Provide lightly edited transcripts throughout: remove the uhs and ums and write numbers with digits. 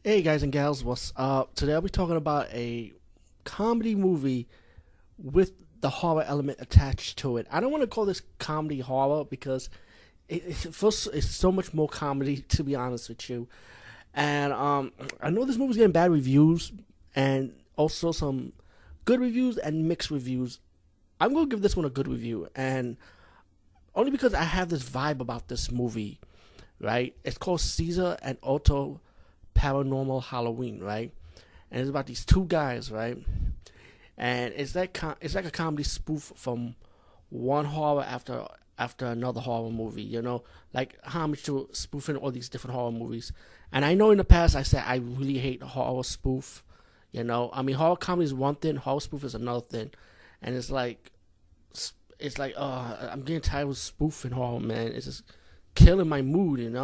Hey guys and gals, what's up? Today I'll be talking about a comedy movie with the horror element attached to it. I don't want to call this comedy horror because it's so much more comedy, to be honest with you. And I know this movie's getting bad reviews and also some good reviews and mixed reviews. I'm gonna give this one a good review, and only because I have this vibe about this movie, right? It's called Caesar and Otto Paranormal Halloween, right? And it's about these two guys, right? And it's like a comedy spoof from one horror after another horror movie, like homage to spoofing all these different horror movies. And I know in the past I said I really hate horror spoof. I mean, horror comedy is one thing, horror spoof is another thing, and it's like I'm getting tired of spoofing horror, man. It's just killing my mood.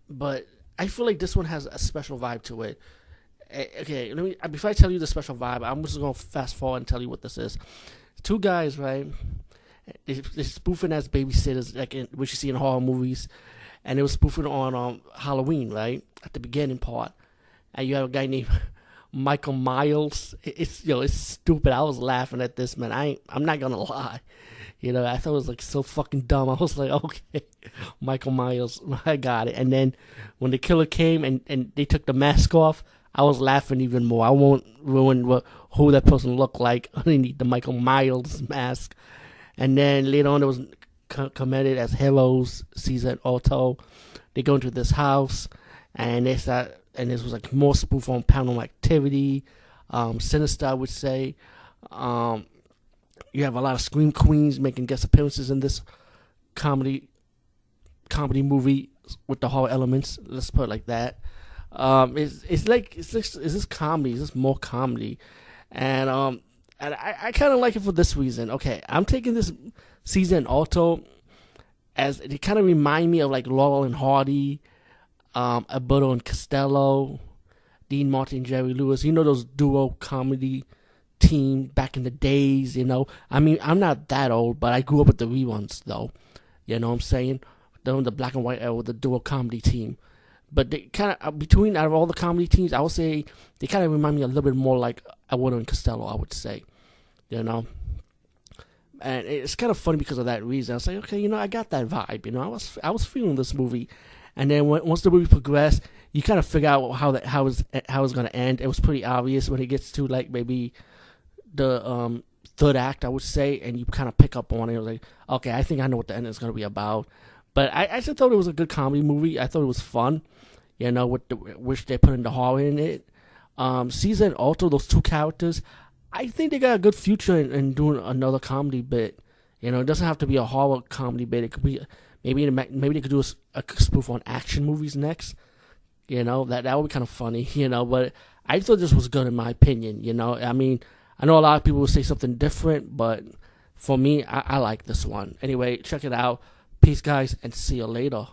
But I feel like this one has a special vibe to it. Okay, before I tell you the special vibe, I'm just gonna fast forward and tell you what this is. Two guys, right? They're spoofing as babysitters, which you see in horror movies, and it was spoofing on Halloween, right? At the beginning part, and you have a guy named Michael Myers. It's stupid. I was laughing at this, man. I'm not gonna lie. I thought it was like so fucking dumb. I was like, okay, Michael Myers, I got it. And then when the killer came and they took the mask off, I was laughing even more. I won't ruin who that person looked like underneath the Michael Myers mask. And then later on, it was committed as heroes, Caesar and Otto. They go into this house, and this was like more spoof on Paranormal Activity, Sinister, I would say. You have a lot of scream queens making guest appearances in this comedy movie with the horror elements. Let's put it like that. It's this comedy? Is this more comedy? And I kind of like it for this reason. Okay, I'm taking this season Otto as they kind of remind me of like Laurel and Hardy, Alberto and Costello, Dean Martin, Jerry Lewis. Those duo comedy team back in the days. I mean, I'm not that old, but I grew up with the reruns, though. You know what I'm saying? They're in the black and white era with the dual comedy team. But they kind of, out of all the comedy teams, I would say they kind of remind me a little bit more like Alberto and Costello, I would say. And it's kind of funny because of that reason. I was like, okay, I got that vibe. I was feeling this movie. And then once the movie progressed, you kind of figure out how it's going to end. It was pretty obvious when it gets to like maybe the third act, I would say, and you kind of pick up on it. I was like, okay, I think I know what the end is going to be about. But I just thought it was a good comedy movie. I thought it was fun, which they put in the horror in it. Caesar and Otto, those two characters, I think they got a good future in doing another comedy bit. It doesn't have to be a horror comedy bit. It could be maybe they could do a spoof on action movies next. That would be kind of funny. But I thought this was good in my opinion. I mean, I know a lot of people will say something different, but for me, I like this one. Anyway, check it out. Peace, guys, and see you later.